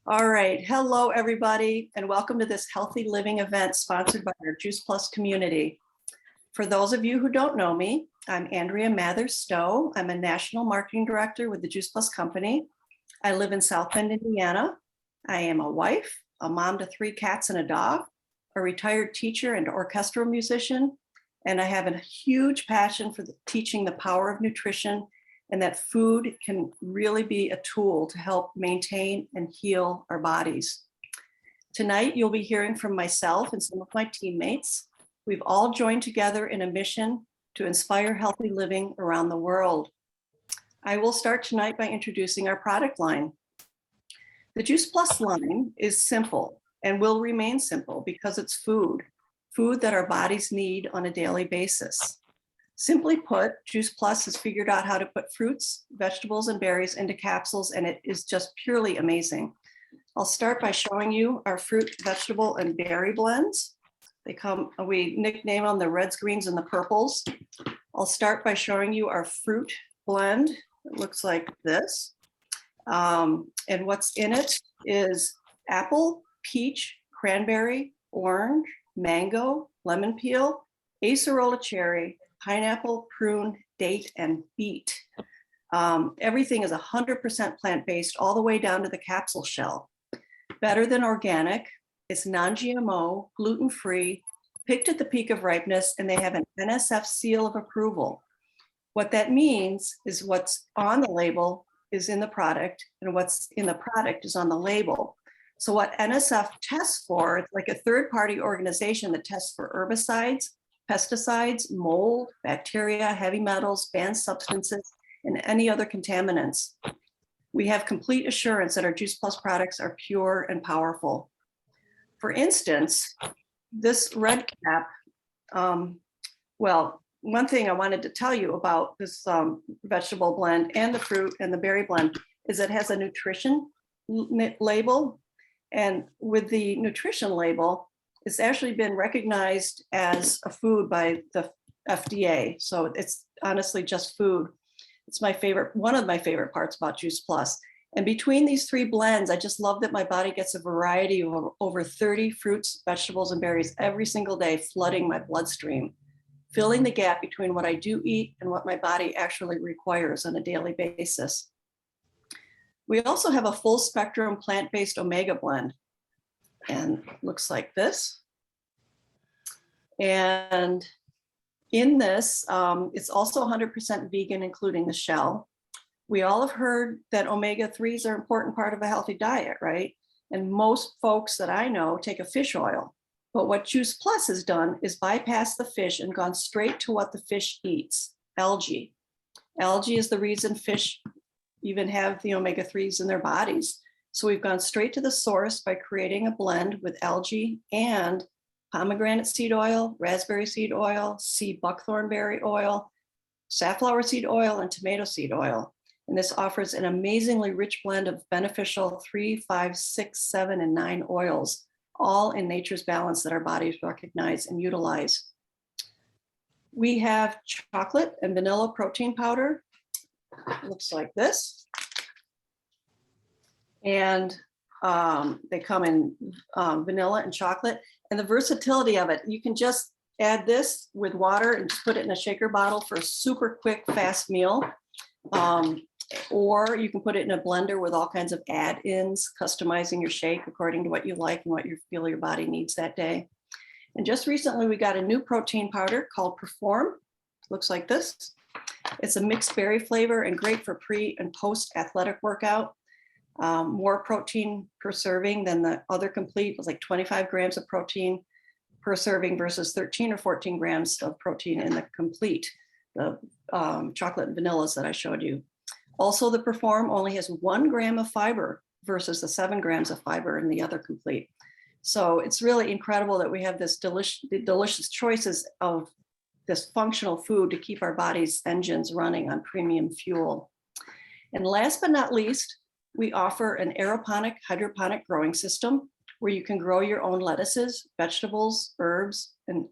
All right. Hello, everybody, and welcome to this healthy living event sponsored by our Juice Plus community. For those of you who don't know me, I'm Andrea Mather-Stowe. I'm a national marketing director with the Juice Plus company. I live in South Bend, Indiana. I am a wife, a mom to 3 cats and a dog, a retired teacher and orchestral musician, and I have a huge passion for teaching the power of nutrition and that food can really be a tool to help maintain and heal our bodies. Tonight, you'll be hearing from myself and some of my teammates. We've all joined together in a mission to inspire healthy living around the world. I will start tonight by introducing our product line. The Juice Plus line is simple and will remain simple because it's food that our bodies need on a daily basis. Simply put, Juice Plus has figured out how to put fruits, vegetables, and berries into capsules, and it is just purely amazing. I'll start by showing you our fruit, vegetable, and berry blends. We nickname them the reds, greens, and the purples. I'll start by showing you our fruit blend. It looks like this. And what's in it is apple, peach, cranberry, orange, mango, lemon peel, acerola cherry, pineapple, prune, date, and beet. Everything is 100% plant-based all the way down to the capsule shell. Better than organic, it's non-GMO, gluten-free, picked at the peak of ripeness, and they have an NSF seal of approval. What that means is what's on the label is in the product, and what's in the product is on the label. So what NSF tests for, it's like a third-party organization that tests for herbicides, pesticides, mold, bacteria, heavy metals, banned substances, and any other contaminants. We have complete assurance that our Juice Plus products are pure and powerful. For instance, this red cap, one thing I wanted to tell you about this vegetable blend and the fruit and the berry blend is it has a nutrition label. And with the nutrition label, it's actually been recognized as a food by the FDA. So it's honestly just food. It's one of my favorite parts about Juice Plus. And between these 3 blends, I just love that my body gets a variety of over 30 fruits, vegetables, and berries every single day, flooding my bloodstream, filling the gap between what I do eat and what my body actually requires on a daily basis. We also have a full spectrum plant-based omega blend, and it looks like this. And in this, it's also 100% vegan, including the shell. We all have heard that omega-3s are an important part of a healthy diet, right? And most folks that I know take a fish oil. But what Juice Plus has done is bypass the fish and gone straight to what the fish eats, algae. Algae is the reason fish even have the omega-3s in their bodies. So we've gone straight to the source by creating a blend with algae and pomegranate seed oil, raspberry seed oil, sea buckthorn berry oil, safflower seed oil, and tomato seed oil. And this offers an amazingly rich blend of beneficial 3, 5, 6, 7, and 9 oils, all in nature's balance that our bodies recognize and utilize. We have chocolate and vanilla protein powder. It looks like this. And they come in vanilla and chocolate. And the versatility of it, you can just add this with water and just put it in a shaker bottle for a super quick, fast meal. Or you can put it in a blender with all kinds of add-ins, customizing your shake according to what you like and what you feel your body needs that day. And just recently, we got a new protein powder called Perform. Looks like this. It's a mixed berry flavor and great for pre and post athletic workout. More protein per serving than the other complete. It was like 25 grams of protein per serving versus 13 or 14 grams of protein in the complete, the chocolate and vanillas that I showed you. Also, the Perform only has 1 gram of fiber versus the 7 grams of fiber in the other complete. So it's really incredible that we have this delicious choices of this functional food to keep our body's engines running on premium fuel. And last but not least, we offer an aeroponic hydroponic growing system where you can grow your own lettuces, vegetables, herbs, and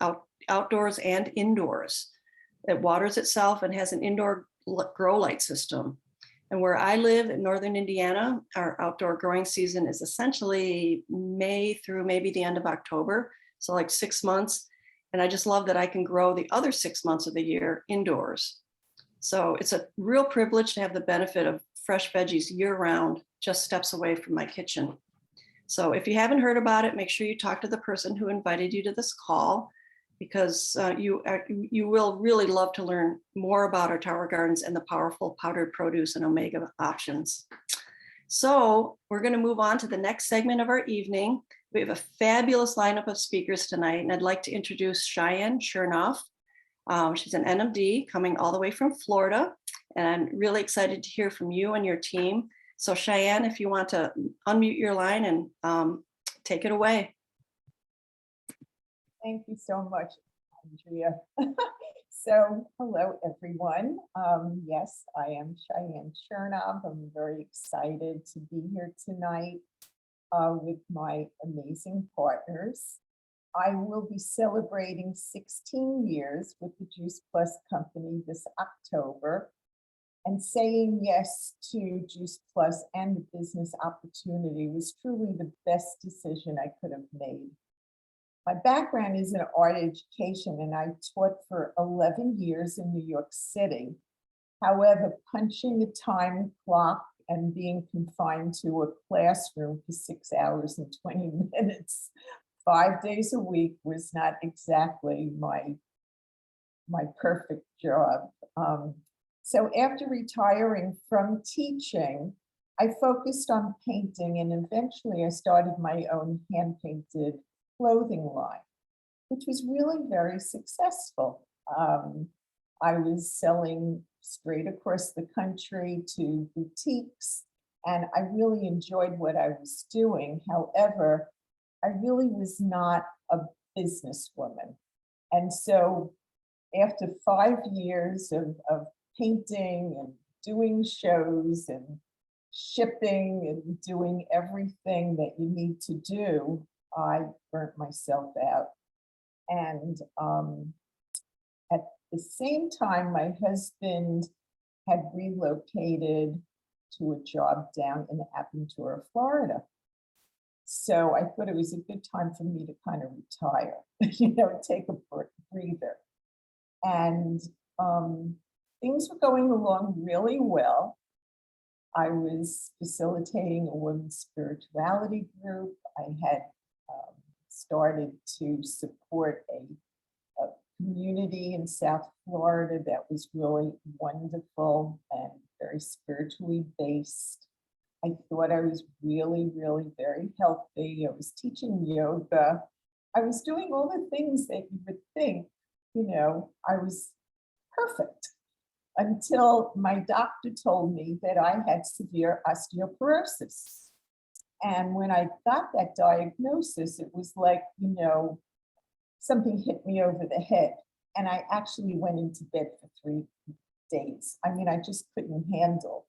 outdoors and indoors. It waters itself and has an indoor grow light system. And where I live in northern Indiana, our outdoor growing season is essentially May through maybe the end of October. So like 6 months. And I just love that I can grow the other 6 months of the year indoors. So it's a real privilege to have the benefit of fresh veggies year round, just steps away from my kitchen. So if you haven't heard about it, make sure you talk to the person who invited you to this call, because you will really love to learn more about our tower gardens and the powerful powdered produce and omega options. So we're going to move on to the next segment of our evening. We have a fabulous lineup of speakers tonight, and I'd like to introduce Cheyenne Chernov. She's an NMD coming all the way from Florida, and I'm really excited to hear from you and your team. So Cheyenne, if you want to unmute your line and take it away. Thank you so much, Andrea. So, hello, everyone. Yes, I am Cheyenne Chernov. I'm very excited to be here tonight with my amazing partners. I will be celebrating 16 years with the Juice Plus Company this October, and saying yes to Juice Plus and the business opportunity was truly the best decision I could have made. My background is in art education, and I taught for 11 years in New York City. However, punching a time clock and being confined to a classroom for 6 hours and 20 minutes, 5 days a week was not exactly my perfect job. So after retiring from teaching, I focused on painting, and eventually I started my own hand-painted clothing line, which was really very successful. I was selling straight across the country to boutiques, and I really enjoyed what I was doing. However, I really was not a businesswoman. And so after 5 years of painting and doing shows and shipping and doing everything that you need to do, I burnt myself out. And at the same time, my husband had relocated to a job down in Aventura, Florida. So I thought it was a good time for me to kind of retire, take a breather. And things were going along really well. I was facilitating a women's spirituality group. I had started to support a community in South Florida that was really wonderful and very spiritually based. I thought I was really, really very healthy. I was teaching yoga. I was doing all the things that you would think, I was perfect, until my doctor told me that I had severe osteoporosis. And when I got that diagnosis, it was like, something hit me over the head. And I actually went into bed for 3 days. I mean, I just couldn't handle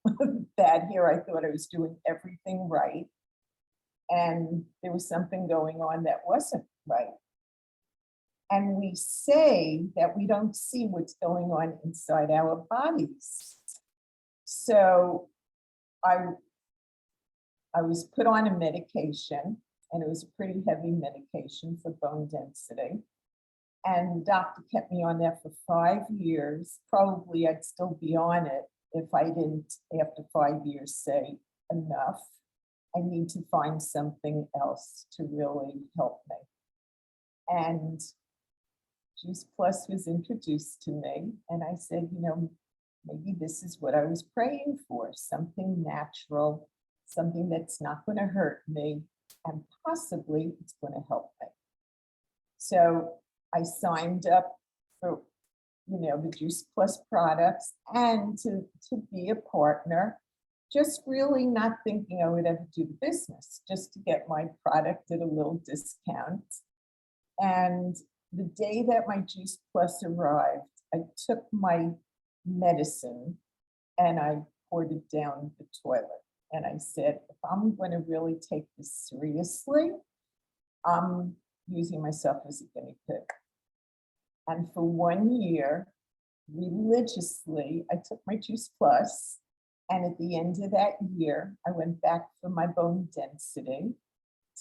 that. Here I thought I was doing everything right, and there was something going on that wasn't right. And we say that we don't see what's going on inside our bodies. So I was put on a medication, and it was a pretty heavy medication for bone density. And the doctor kept me on that for 5 years. Probably I'd still be on it if I didn't, after 5 years, say enough. I need to find something else to really help me. And Juice Plus was introduced to me, and I said, maybe this is what I was praying for, something natural, something that's not going to hurt me, and possibly it's going to help me. So I signed up for, the Juice Plus products and to be a partner, just really not thinking I would ever do the business, just to get my product at a little discount. And the day that my Juice Plus arrived, I took my medicine and I poured it down the toilet. And I said, if I'm going to really take this seriously, I'm using myself as a guinea pig. And for 1 year, religiously, I took my Juice Plus And at the end of that year, I went back for my bone density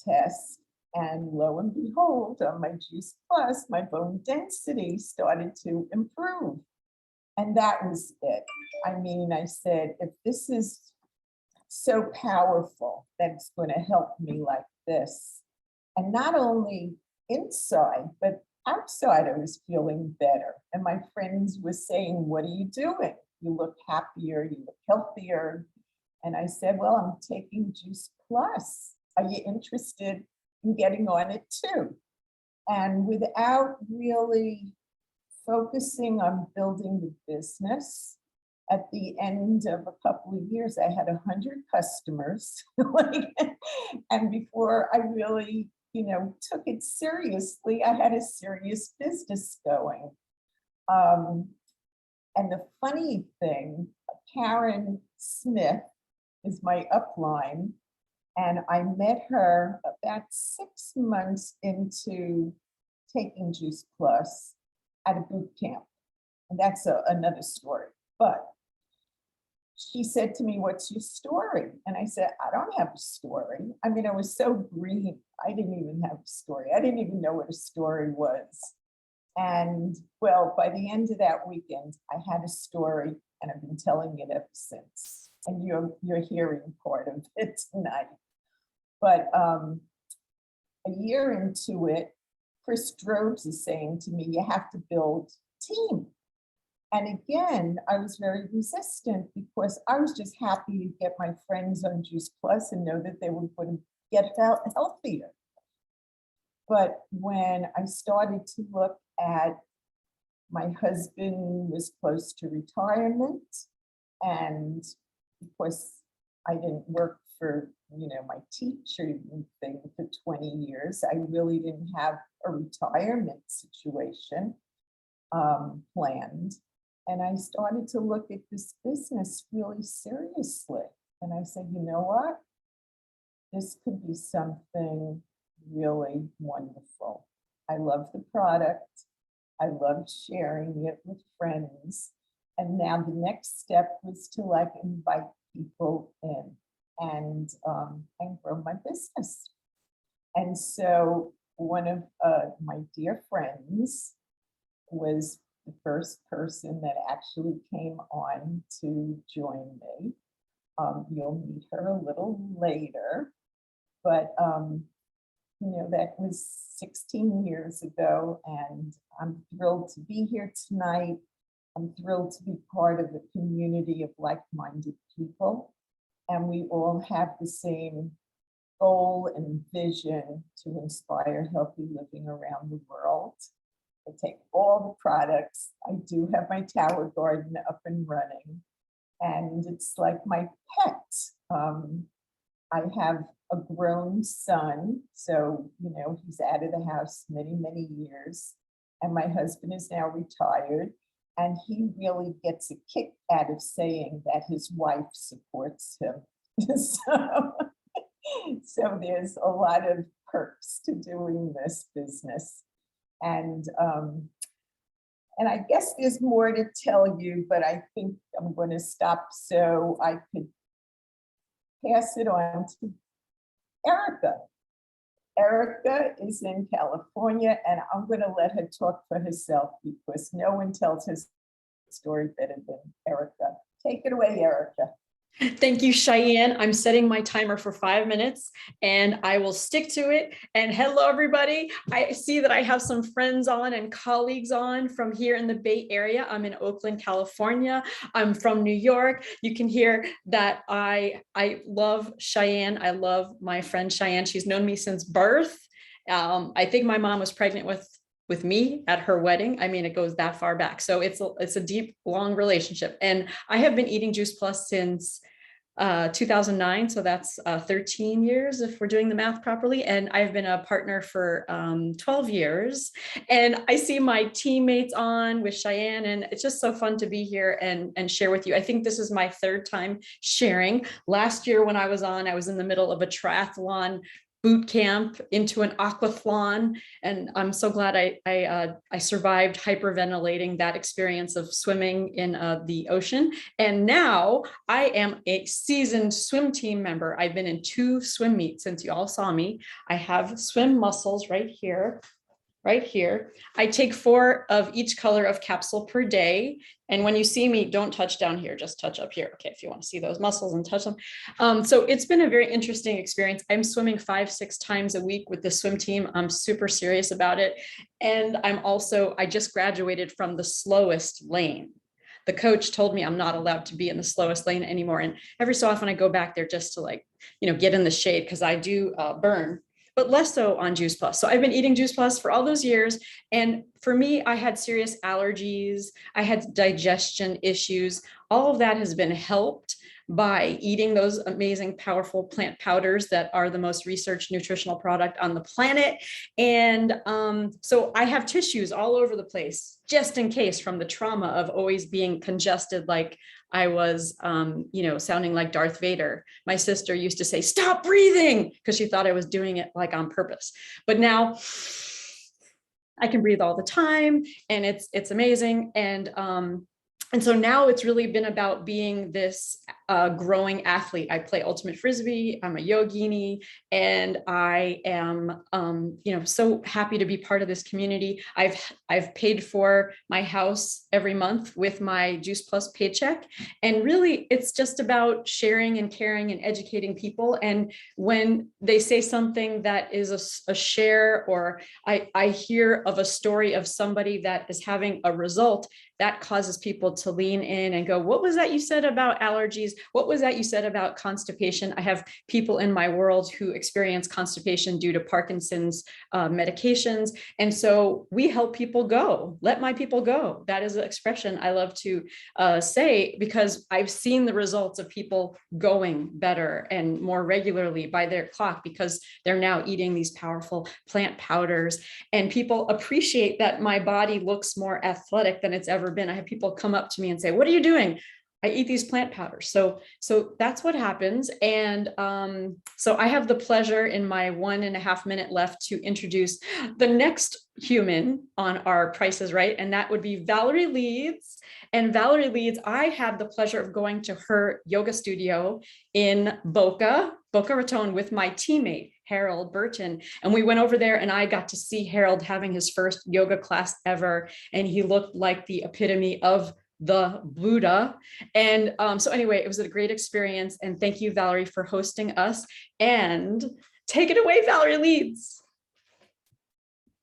test. And lo and behold, on my Juice Plus, my bone density started to improve. And that was it. I mean, I said, if this is so powerful, that it's going to help me like this. And not only inside, but outside, I was feeling better. And my friends were saying, what are you doing? You look happier, you look healthier. And I said, well, I'm taking Juice Plus. Are you interested in getting on it too? And without really focusing on building the business, at the end of a couple of years, I had 100 customers. And before I really, took it seriously, I had a serious business going. And the funny thing, Karen Smith is my upline, and I met her about 6 months into taking Juice Plus at a boot camp. And that's another story. But she said to me, what's your story? And I said, I don't have a story. I mean, I was so green. I didn't even have a story. I didn't even know what a story was. And well, by the end of that weekend, I had a story and I've been telling it ever since. And you're hearing part of it tonight. But a year into it, Chris Drobes is saying to me, you have to build a team. And again, I was very resistant because I was just happy to get my friends on Juice Plus and know that they were going to get healthier. But when I started to look at, my husband was close to retirement, and because I didn't work for, my teaching thing for 20 years, I really didn't have a retirement situation planned. And I started to look at this business really seriously. And I said, you know what? This could be something really wonderful. I love the product. I love sharing it with friends. And now the next step was to invite people in and grow my business. And so one of my dear friends was the first person that actually came on to join me. You'll meet her a little later, but that was 16 years ago, and I'm thrilled to be here tonight. I'm thrilled to be part of a community of like-minded people, and we all have the same goal and vision to inspire healthy living around the world. I take all the products. I do have my tower garden up and running, and it's like my pet. I have a grown son, so he's out of the house many, many years, and my husband is now retired, and he really gets a kick out of saying that his wife supports him. So there's a lot of perks to doing this business. And I guess there's more to tell you, but I think I'm going to stop so I could pass it on to Erika. Erika is in California, and I'm going to let her talk for herself because no one tells her story better than Erika. Take it away, Erika. Thank you, Cheyenne. I'm setting my timer for 5 minutes and I will stick to it. And hello, everybody. I see that I have some friends on and colleagues on from here in the Bay Area. I'm in Oakland, California. I'm from New York. You can hear that I love Cheyenne. I love my friend Cheyenne. She's known me since birth. I think my mom was pregnant with me at her wedding. I mean, it goes that far back. So it's a deep, long relationship. And I have been eating Juice Plus since 2009. So that's 13 years if we're doing the math properly. And I've been a partner for 12 years. And I see my teammates on with Cheyenne, and it's just so fun to be here and share with you. I think this is my third time sharing. Last year when I was on, I was in the middle of a triathlon boot camp into an aquathlon. And I'm so glad I survived hyperventilating that experience of swimming in the ocean. And now I am a seasoned swim team member. I've been in 2 swim meets since you all saw me. I have swim muscles right here. Right here. I take 4 of each color of capsule per day. And when you see me, don't touch down here, just touch up here. Okay, if you want to see those muscles and touch them. So it's been a very interesting experience. I'm swimming 5-6 times a week with the swim team. I'm super serious about it. And I just graduated from the slowest lane. The coach told me I'm not allowed to be in the slowest lane anymore. And every so often I go back there just to get in the shade because I do burn, but less so on Juice Plus. So I've been eating Juice Plus for all those years. And for me, I had serious allergies. I had digestion issues. All of that has been helped by eating those amazing, powerful plant powders that are the most researched nutritional product on the planet. And so I have tissues all over the place, just in case, from the trauma of always being congested, like I was, sounding like Darth Vader. My sister used to say, "Stop breathing," because she thought I was doing it like on purpose. But now I can breathe all the time, and it's amazing. And so now it's really been about being this growing athlete. I play ultimate frisbee. I'm a yogini, and I am, so happy to be part of this community. I've paid for my house every month with my Juice Plus paycheck, and really, it's just about sharing and caring and educating people. And when they say something that is a share, or I hear of a story of somebody that is having a result, that causes people to lean in and go, "What was that you said about allergies? What was that you said about constipation?" I have people in my world who experience constipation due to Parkinson's medications. And so we help people go. Let my people go. That is an expression I love to say, because I've seen the results of people going better and more regularly by their clock, because they're now eating these powerful plant powders. And people appreciate that my body looks more athletic than it's ever been. I have people come up to me and say, "What are you doing?" I eat these plant powders. So that's what happens. And so I have the pleasure in my 1.5 minute left to introduce the next human on our Price is Right. And that would be Valerie Leeds. And Valerie Leeds, I had the pleasure of going to her yoga studio in Boca Raton with my teammate, Harold Burton. And we went over there, and I got to see Harold having his first yoga class ever. And he looked like the epitome of the Buddha. And so anyway, it was a great experience. And thank you, Valerie, for hosting us. And take it away, Valerie Leeds.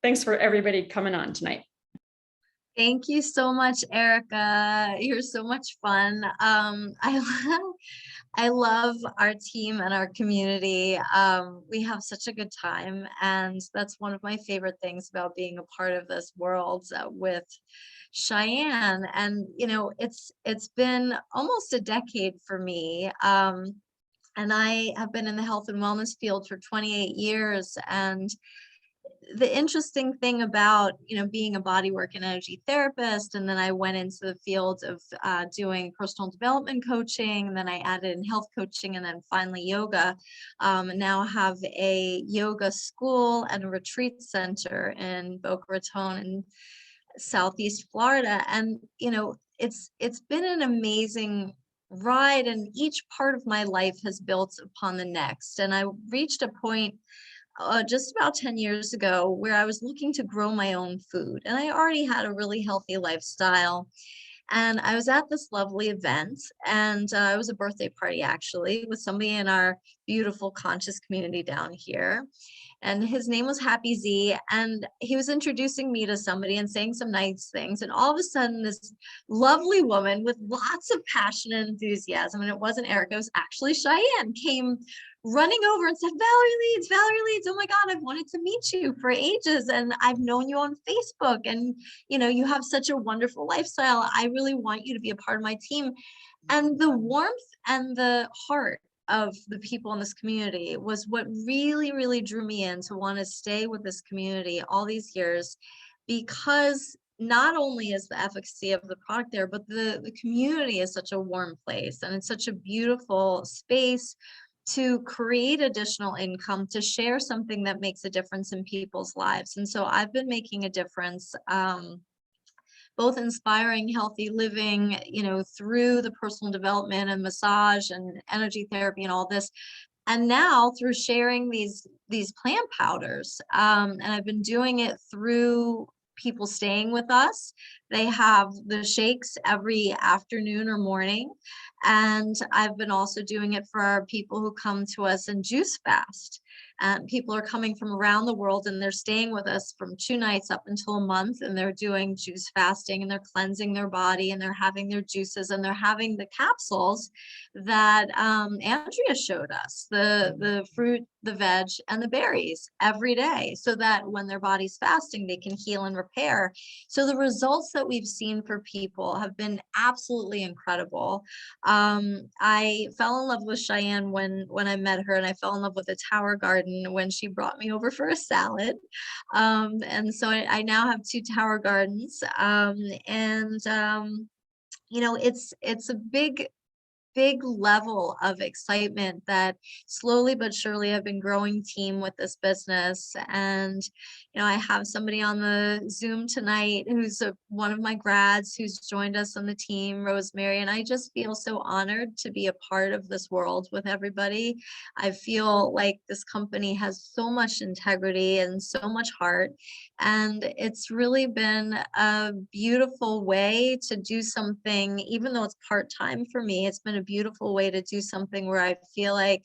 Thanks for everybody coming on tonight. Thank you so much, Erika. You're so much fun. I love our team and our community. We have such a good time, and that's one of my favorite things about being a part of this world with Cheyenne. And it's been almost a decade for me. And I have been in the health and wellness field for 28 years. And the interesting thing about being a bodywork and energy therapist, and then I went into the field of doing personal development coaching, and then I added in health coaching, and then finally yoga. Now have a yoga school and a retreat center in Boca Raton in Southeast Florida. And it's been an amazing ride, and each part of my life has built upon the next. And I reached a point just about 10 years ago where I was looking to grow my own food, and I already had a really healthy lifestyle. And I was at this lovely event, and it was a birthday party actually with somebody in our beautiful conscious community down here. And his name was Happy Z, and he was introducing me to somebody and saying some nice things. And all of a sudden, this lovely woman with lots of passion and enthusiasm, and it wasn't Erika, it was actually Cheyenne, came running over and said, Valerie Leeds, oh my God, I've wanted to meet you for ages, and I've known you on Facebook, and you have such a wonderful lifestyle. I really want you to be a part of my team. And the warmth and the heart of the people in this community was what really, really drew me in to want to stay with this community all these years, because not only is the efficacy of the product there, but the community is such a warm place, and it's such a beautiful space to create additional income, to share something that makes a difference in people's lives. And so I've been making a difference, both inspiring healthy living, through the personal development and massage and energy therapy and all this. And now through sharing these plant powders, and I've been doing it through people staying with us. They have the shakes every afternoon or morning. And I've been also doing it for our people who come to us and juice fast. And people are coming from around the world and they're staying with us from 2 nights up until a month, and they're doing juice fasting and they're cleansing their body and they're having their juices and they're having the capsules that Andrea showed us, the fruit, the veg, and the berries every day, so that when their body's fasting, they can heal and repair. So the results that we've seen for people have been absolutely incredible. I fell in love with Cheyenne when I met her, and I fell in love with the Tower Garden when she brought me over for a salad. And so I now have 2 Tower Gardens. It's a big level of excitement that slowly but surely I've been growing team with this business. And I have somebody on the Zoom tonight who's one of my grads who's joined us on the team, Rosemary, and I just feel so honored to be a part of this world with everybody. I feel like this company has so much integrity and so much heart, and it's really been a beautiful way to do something. Even though it's part-time for me, it's been a beautiful way to do something where I feel like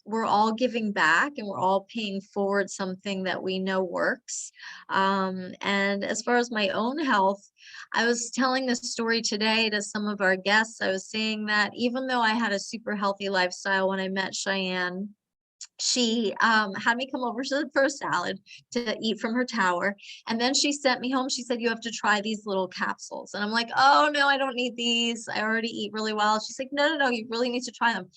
we're all giving back and we're all paying forward something that we know works. And as far as my own health, I was telling this story today to some of our guests. I was saying that even though I had a super healthy lifestyle when I met Cheyenne, she had me come over for a salad to eat from her tower. And then she sent me home. She said, you have to try these little capsules. And I'm like, oh no, I don't need these. I already eat really well. She's like, no, you really need to try them.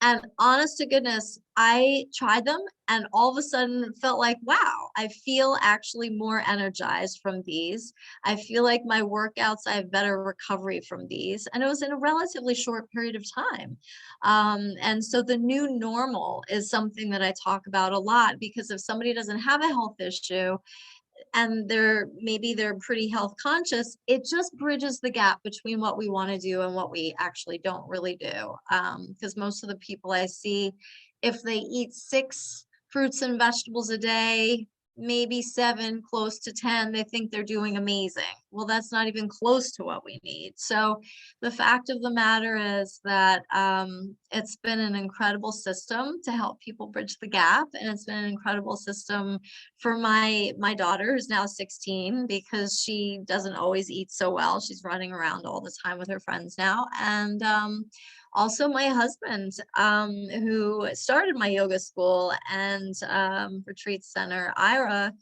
And honest to goodness, I tried them and all of a sudden felt like, wow, I feel actually more energized from these. I feel like my workouts, I have better recovery from these. And it was in a relatively short period of time. And so the new normal is something that I talk about a lot, because if somebody doesn't have a health issue, and maybe they're pretty health conscious, it just bridges the gap between what we want to do and what we actually don't really do. Because most of the people I see, if they eat 6 fruits and vegetables a day, maybe 7, close to 10, they think they're doing amazing. Well, that's not even close to what we need. So the fact of the matter is that it's been an incredible system to help people bridge the gap. And it's been an incredible system for my daughter, who's now 16, because she doesn't always eat so well. She's running around all the time with her friends now. And also my husband, who started my yoga school and retreat center, Ira.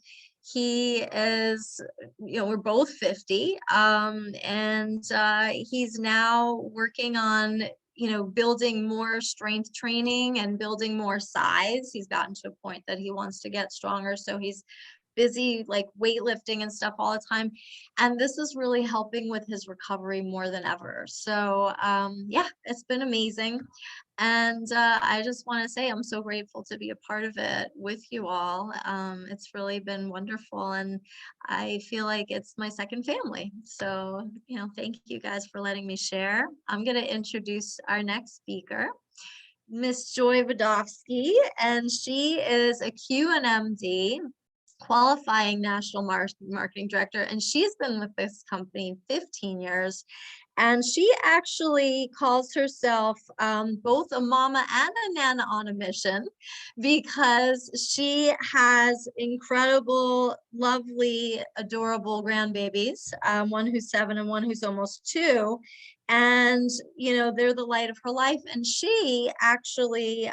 He is, we're both 50, and he's now working on, building more strength training and building more size. He's gotten to a point that he wants to get stronger, so he's busy like weightlifting and stuff all the time, and this is really helping with his recovery more than ever. So yeah, it's been amazing. And I just want to say I'm so grateful to be a part of it with you all. It's really been wonderful, and I feel like it's my second family. So thank you guys for letting me share. I'm going to introduce our next speaker, Miss Joy Vodofsky, and she is a QNMD, qualifying national marketing director, and she's been with this company 15 years. And she actually calls herself both a mama and a nana on a mission, because she has incredible, lovely, adorable grandbabies, one who's 7 and one who's almost 2. And, they're the light of her life. And she actually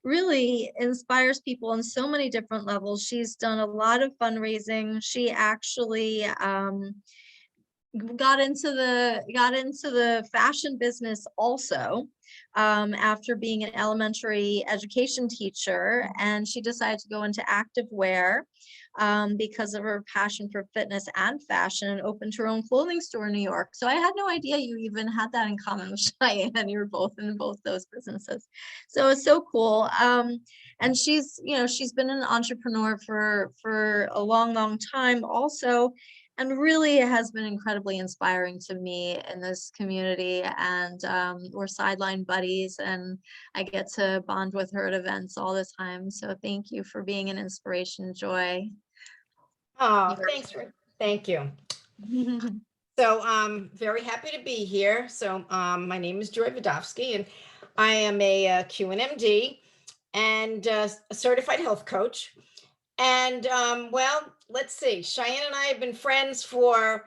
really inspires people on so many different levels. She's done a lot of fundraising. She actually got into the fashion business also, after being an elementary education teacher, and she decided to go into active wear because of her passion for fitness and fashion, and opened her own clothing store in New York. So I had no idea you even had that in common with Cheyenne. You were both in both those businesses. So it's so cool. And she's been an entrepreneur for a long time also. And really, it has been incredibly inspiring to me in this community. And we're sideline buddies, and I get to bond with her at events all the time. So thank you for being an inspiration, Joy. Oh, thank you. So I'm very happy to be here. So my name is Joy Vodofsky, and I am a QNMD and a certified health coach. And well, let's see, Cheyenne and I have been friends for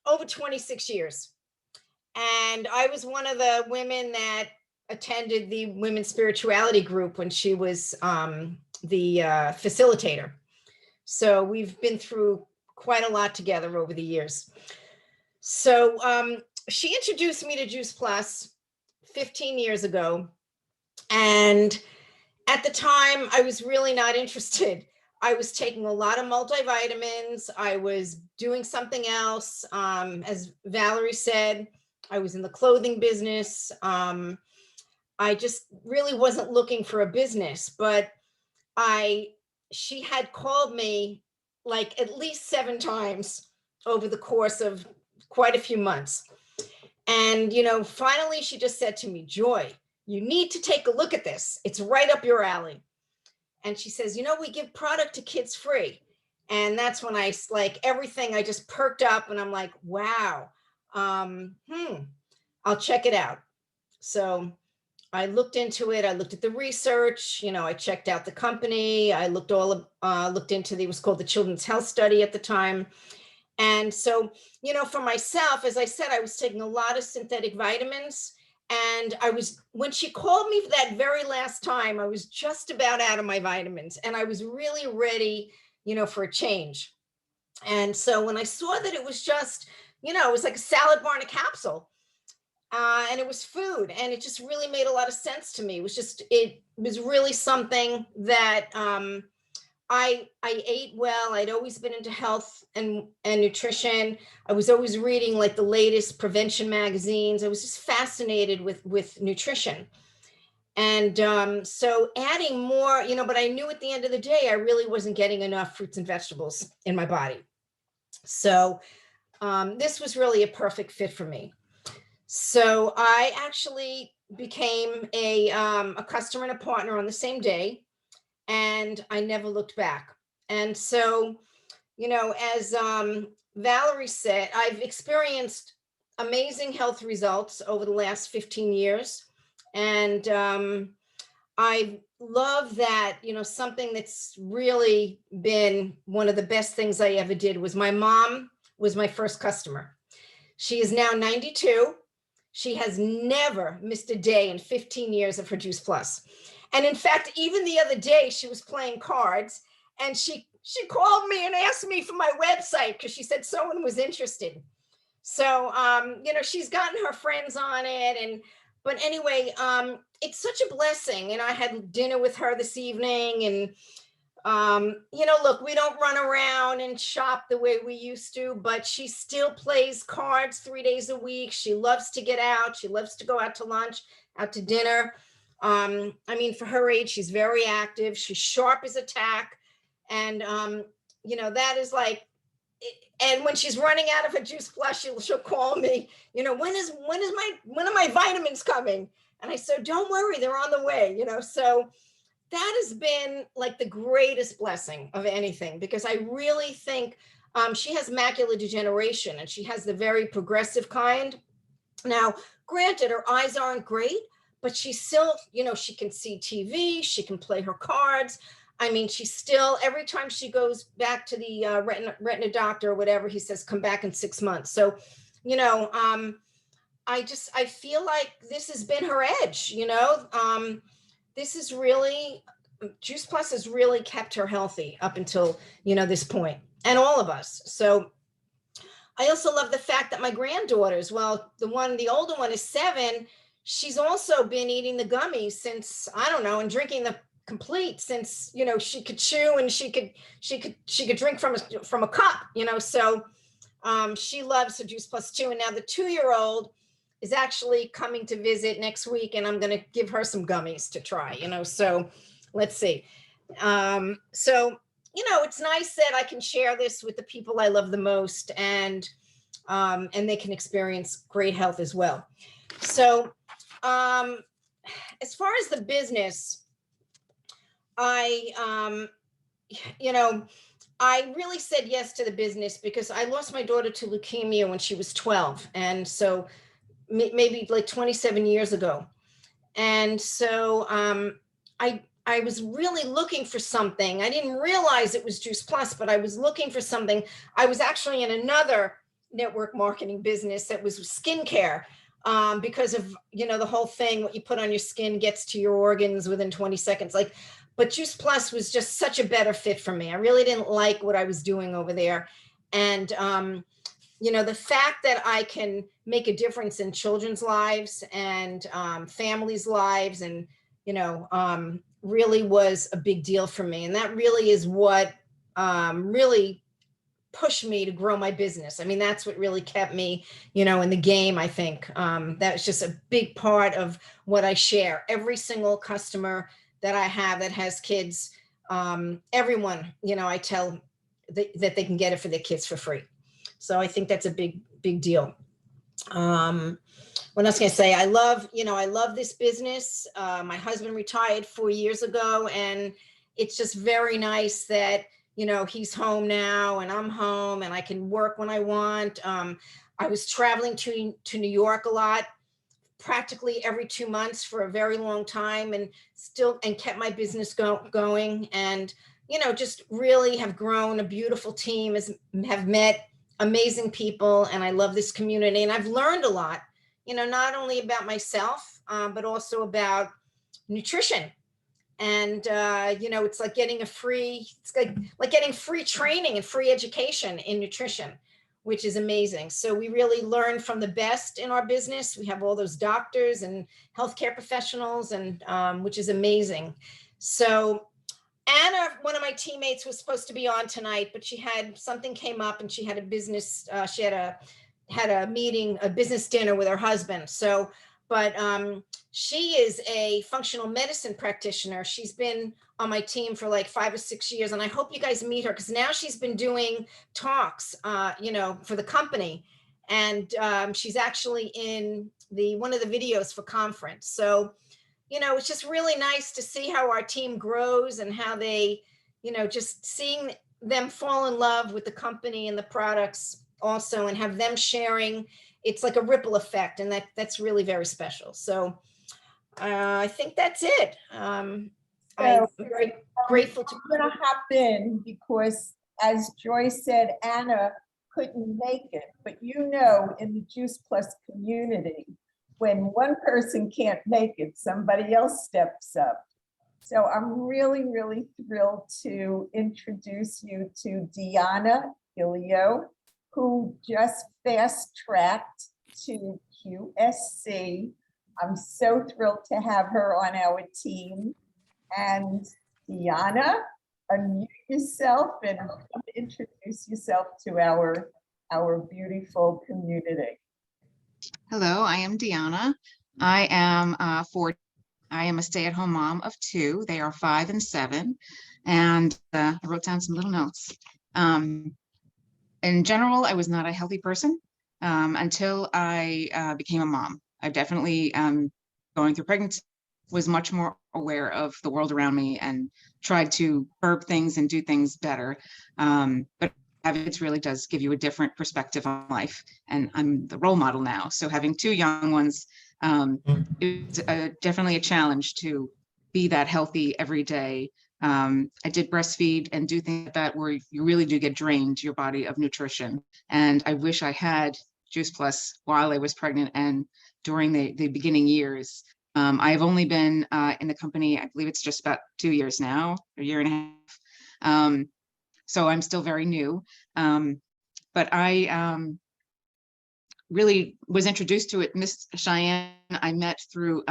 over 26 years. And I was one of the women that attended the women's spirituality group when she was the facilitator. So we've been through quite a lot together over the years. So she introduced me to Juice Plus 15 years ago. And at the time, I was really not interested. I was taking a lot of multivitamins. I was doing something else. As Valerie said, I was in the clothing business. I just really wasn't looking for a business, but she had called me like at least 7 times over the course of quite a few months. And, finally she just said to me, Joy, you need to take a look at this. It's right up your alley. And she says, we give product to kids free. And that's when everything, I just perked up and I'm like, wow, I'll check it out. So I looked into it. I looked at the research, I checked out the company. I looked into it was called the Children's Health Study at the time. And so, for myself, as I said, I was taking a lot of synthetic vitamins. And when she called me that very last time, I was just about out of my vitamins and I was really ready, for a change. And so when I saw that it was just, it was like a salad bar in a capsule, and it was food, and it just really made a lot of sense to me. It was really something that I ate well. I'd always been into health and nutrition. I was always reading like the latest prevention magazines. I was just fascinated with nutrition. And so adding more, but I knew at the end of the day, I really wasn't getting enough fruits and vegetables in my body. So this was really a perfect fit for me. So I actually became a customer and a partner on the same day. And I never looked back. And so, as Valerie said, I've experienced amazing health results over the last 15 years. And I love that, something that's really been one of the best things I ever did was my mom was my first customer. She is now 92. She has never missed a day in 15 years of her Juice Plus. And in fact, even the other day, she was playing cards and she called me and asked me for my website because she said someone was interested. So, she's gotten her friends on it. But anyway, it's such a blessing. And I had dinner with her this evening and, look, we don't run around and shop the way we used to, but she still plays cards 3 days a week. She loves to get out. She loves to go out to lunch, out to dinner. For her age, she's very active. She's sharp as a tack. And, that is like, and when she's running out of her Juice Plus, she'll call me, when are my vitamins coming? And I said, don't worry, they're on the way, so that has been like the greatest blessing of anything, because I really think she has macular degeneration and she has the very progressive kind. Now, granted, her eyes aren't great, but she's still, she can see TV, she can play her cards. She's still, every time she goes back to the retina doctor or whatever, he says, come back in 6 months. So, I feel like this has been her edge, this is really, Juice Plus has really kept her healthy up until, this point, and all of us. So I also love the fact that my granddaughters, well, the older one is 7. She's also been eating the gummies since, I don't know, and drinking the complete since, she could chew and she could drink from a cup, so she loves her Juice Plus 2. And now the 2-year-old is actually coming to visit next week, and I'm going to give her some gummies to try, so let's see. So, it's nice that I can share this with the people I love the most, and they can experience great health as well. So, as far as the business, I really said yes to the business because I lost my daughter to leukemia when she was 12. And so maybe like 27 years ago. And so I was really looking for something. I didn't realize it was Juice Plus, but I was looking for something. I was actually in another network marketing business that was skincare, because of, the whole thing, what you put on your skin gets to your organs within 20 seconds. But Juice Plus was just such a better fit for me. I really didn't like what I was doing over there. And, the fact that I can make a difference in children's lives and families' lives, and, really was a big deal for me. And that really is what really pushed me to grow my business. I mean, that's what really kept me, in the game, I think. That's just a big part of what I share. Every single customer that I have that has kids, everyone, I tell that they can get it for their kids for free. So I think that's a big, big deal. What else can I say? I love this business. My husband retired 4 years ago, and it's just very nice that, he's home now and I'm home and I can work when I want. I was traveling to New York a lot, practically every 2 months for a very long time, and kept my business going. And, just really have grown a beautiful team, have met amazing people. And I love this community, and I've learned a lot, not only about myself, but also about nutrition. And, it's like getting getting free training and free education in nutrition, which is amazing. So we really learn from the best in our business. We have all those doctors and healthcare professionals, and which is amazing. So Anna, one of my teammates, was supposed to be on tonight, but something came up and she had a business, she had a meeting, a business dinner with her husband. So, but she is a functional medicine practitioner. She's been on my team for like 5 or 6 years, and I hope you guys meet her, because now she's been doing talks, for the company, and she's actually in one of the videos for conference. So, it's just really nice to see how our team grows and how they, just seeing them fall in love with the company and the products also, and have them sharing. It's like a ripple effect, and that's really very special. So I think that's it. I'm very grateful to. I'm going to hop in because, as Joyce said, Anna couldn't make it. But in the Juice Plus community, when one person can't make it, somebody else steps up. So I'm really, really thrilled to introduce you to Deanna Ilio, who just fast-tracked to QSC. I'm so thrilled to have her on our team. And Deanna, unmute yourself and introduce yourself to our beautiful community. Hello, I am Deanna. I am I am a stay-at-home mom of 2. They are 5 and 7, and I wrote down some little notes. In general, I was not a healthy person until I became a mom. I definitely, going through pregnancy, was much more aware of the world around me and tried to curb things and do things better. But it really does give you a different perspective on life. And I'm the role model now. So having 2 young ones, it's definitely a challenge to be that healthy every day. I did breastfeed and do things like that where you really do get drained, your body, of nutrition. And I wish I had Juice Plus while I was pregnant and during the beginning years. I've only been in the company, I believe it's just about 2 years now, a year and a half. So I'm still very new. But I really was introduced to it. Miss Cheyenne, I met through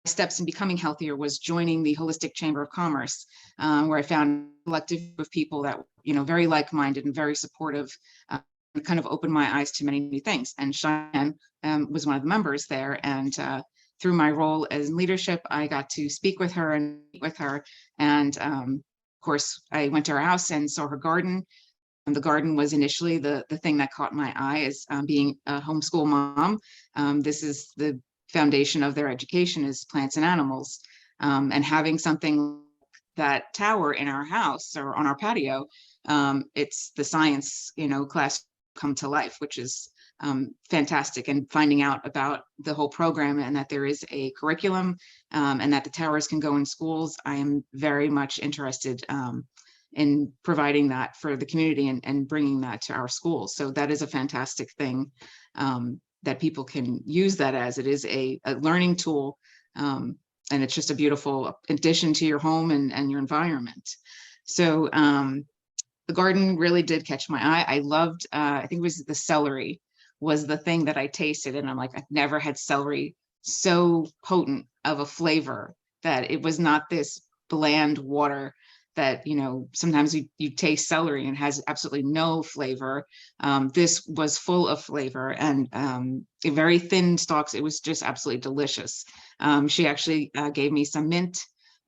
steps in becoming healthier was joining the Holistic Chamber of Commerce, where I found a collective of people that, very like-minded and very supportive, and kind of opened my eyes to many new things. And Cheyenne was one of the members there. And through my role as leadership, I got to speak with her and meet with her. And of course, I went to her house and saw her garden. And the garden was initially the thing that caught my eye as being a homeschool mom. This is the foundation of their education is plants and animals. And having something that tower in our house or on our patio, it's the science, class come to life, which is fantastic. And finding out about the whole program and that there is a curriculum and that the towers can go in schools, I am very much interested in providing that for the community and bringing that to our schools. So that is a fantastic thing that people can use that as. It is a learning tool, and it's just a beautiful addition to your home and your environment. So the garden really did catch my eye. I loved, I think it was the celery was the thing that I tasted. And I'm like, I've never had celery so potent of a flavor, that it was not this bland water that, sometimes you taste celery and has absolutely no flavor. This was full of flavor and a very thin stalks. It was just absolutely delicious. She actually gave me some mint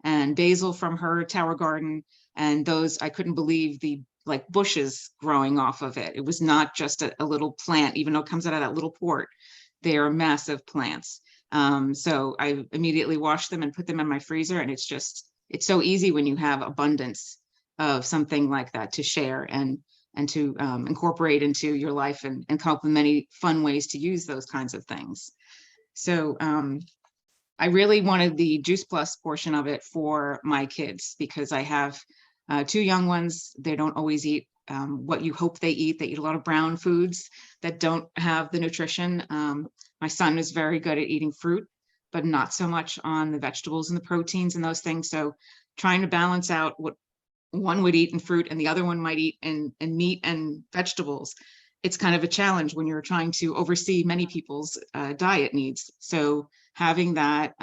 and basil from her tower garden. And those, I couldn't believe the bushes growing off of it. It was not just a little plant, even though it comes out of that little port. They are massive plants. So I immediately washed them and put them in my freezer. And it's so easy when you have abundance of something like that to share and to incorporate into your life and come up with many fun ways to use those kinds of things. So I really wanted the Juice Plus portion of it for my kids because I have 2 young ones. They don't always eat what you hope they eat. They eat a lot of brown foods that don't have the nutrition. My son is very good at eating fruit, but not so much on the vegetables and the proteins and those things. So trying to balance out what one would eat in fruit and the other one might eat in meat and vegetables. It's kind of a challenge when you're trying to oversee many people's diet needs. So having that,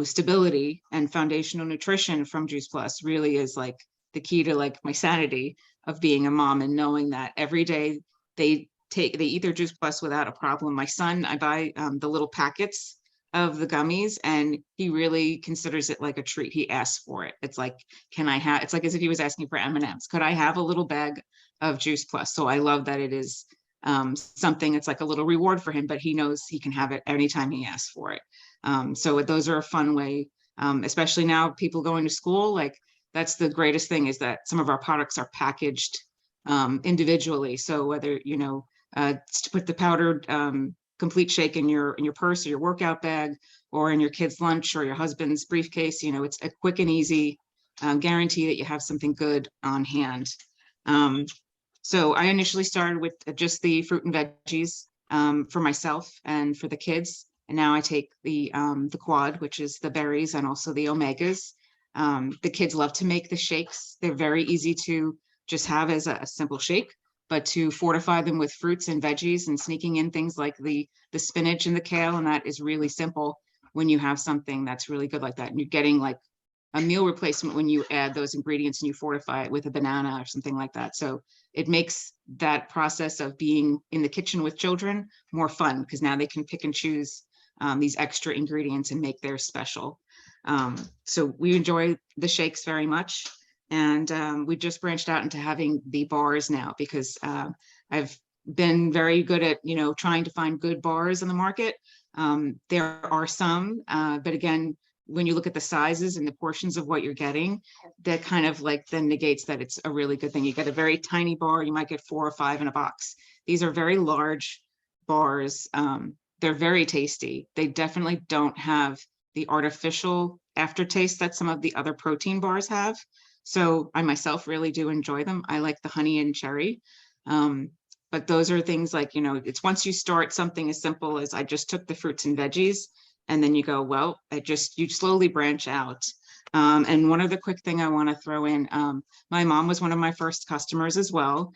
stability and foundational nutrition from Juice Plus really is the key to my sanity of being a mom, and knowing that every day they eat their Juice Plus without a problem. My son, I buy the little packets of the gummies, and he really considers it like a treat. He asks for it. It's like, it's like as if he was asking for M&Ms. Could I have a little bag of Juice Plus? So I love that it is something, it's like a little reward for him, but he knows he can have it anytime he asks for it. So those are a fun way, especially now people going to school, that's the greatest thing, is that some of our products are packaged individually. So whether, to put the powdered complete shake in your purse or your workout bag, or in your kid's lunch or your husband's briefcase, it's a quick and easy guarantee that you have something good on hand. So I initially started with just the fruit and veggies for myself and for the kids. And now I take the quad, which is the berries and also the omegas. The kids love to make the shakes. They're very easy to just have as a simple shake, but to fortify them with fruits and veggies and sneaking in things like the spinach and the kale. And that is really simple when you have something that's really good like that. And you're getting a meal replacement when you add those ingredients and you fortify it with a banana or something like that. So it makes that process of being in the kitchen with children more fun, because now they can pick and choose these extra ingredients and make theirs special. So we enjoy the shakes very much. And we just branched out into having the bars now, because I've been very good at, trying to find good bars on the market. There are some, but again, when you look at the sizes and the portions of what you're getting, that kind of then negates that it's a really good thing. You get a very tiny bar, you might get 4 or 5 in a box. These are very large bars. They're very tasty. They definitely don't have the artificial aftertaste that some of the other protein bars have. So I myself really do enjoy them. I like the honey and cherry. But those are things it's once you start something as simple as I just took the fruits and veggies, and then you go, well, you slowly branch out. And one other quick thing I want to throw in, my mom was one of my first customers as well.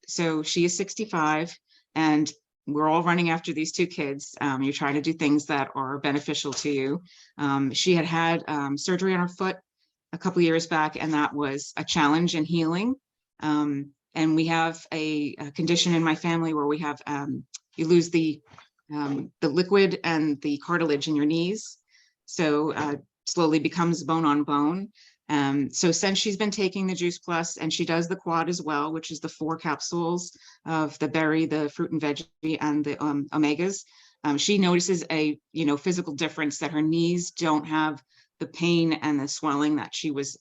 So she is 65. and we're all running after these two kids. You're trying to do things that are beneficial to you. She had surgery on her foot a couple of years back, and that was a challenge in healing. And we have a condition in my family where we have you lose the liquid and the cartilage in your knees, so slowly becomes bone on bone. So since she's been taking the Juice Plus, and she does the quad as well, which is the 4 capsules of the berry, the fruit and veggie, and the omegas, she notices a physical difference, that her knees don't have the pain and the swelling that she was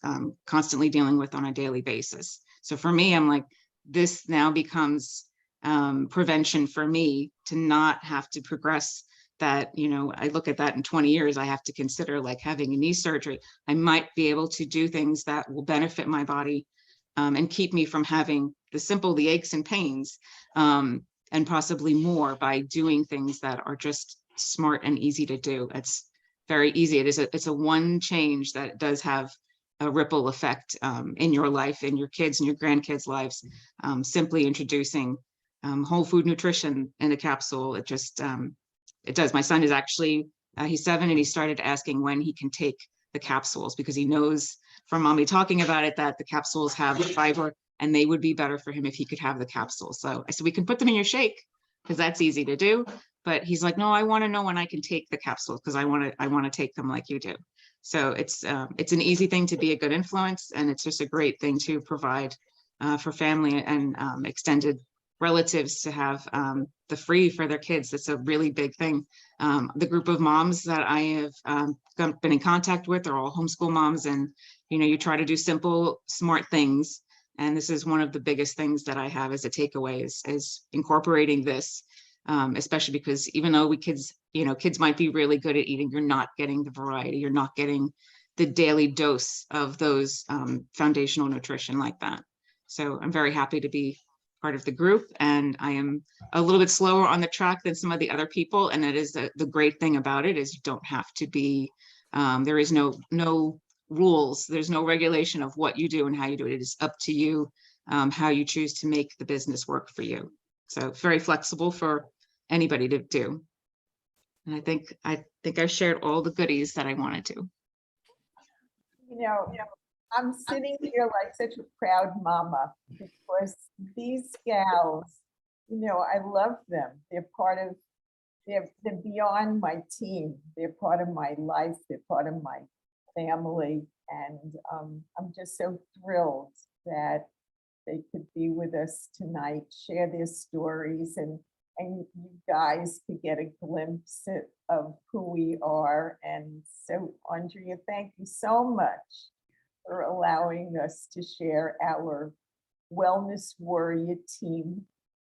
constantly dealing with on a daily basis. So for me, I'm like, this now becomes prevention for me to not have to progress that. I look at that in 20 years, I have to consider like having a knee surgery. I might be able to do things that will benefit my body and keep me from having the aches and pains, and possibly more, by doing things that are just smart and easy to do. It's very easy. It's a one change that does have a ripple effect in your life, in your kids and your grandkids' lives. Simply introducing whole food nutrition in a capsule, it just it does. My son is actually he's 7, and he started asking when he can take the capsules, because he knows from mommy talking about it that the capsules have fiber, and they would be better for him if he could have the capsules. So I said, we can put them in your shake, because that's easy to do. But he's like, no, I want to know when I can take the capsules, because I want to take them like you do. So it's an easy thing to be a good influence, and it's just a great thing to provide for family and extended relatives to have the free for their kids. That's a really big thing. The group of moms that I have been in contact with are all homeschool moms, and you try to do simple, smart things. And this is one of the biggest things that I have as a takeaway is incorporating this, especially because even though kids might be really good at eating, you're not getting the variety, you're not getting the daily dose of those foundational nutrition like that. So I'm very happy to be part of the group, and I am a little bit slower on the track than some of the other people. And that is the great thing about it, is you don't have to be, there is no rules, there's no regulation of what you do and how you do it. It is up to you how you choose to make the business work for you. So it's very flexible for anybody to do. And I think I shared all the goodies that I wanted to. I'm sitting here like such a proud mama, because these gals, I love them. They're beyond my team. They're part of my life. They're part of my family. And I'm just so thrilled that they could be with us tonight, share their stories, and you guys could get a glimpse of who we are. And so, Andrea, thank you so much for allowing us to share our Wellness Warrior team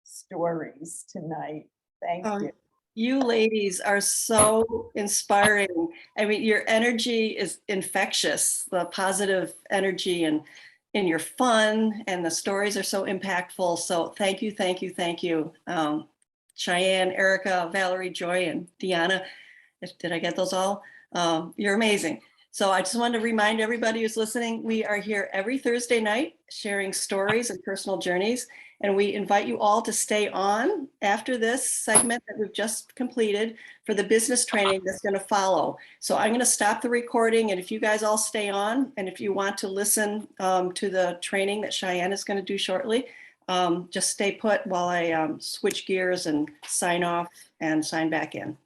stories tonight. Thank you. You ladies are so inspiring. I mean, your energy is infectious, the positive energy, and you're fun, and the stories are so impactful. So thank you, thank you, thank you. Cheyenne, Erika, Valerie, Joy, and Deanna. Did I get those all? You're amazing. So I just wanted to remind everybody who's listening, we are here every Thursday night sharing stories and personal journeys. And we invite you all to stay on after this segment that we've just completed for the business training that's going to follow. So I'm going to stop the recording, and if you guys all stay on, and if you want to listen to the training that Cheyenne is going to do shortly, just stay put while I switch gears and sign off and sign back in.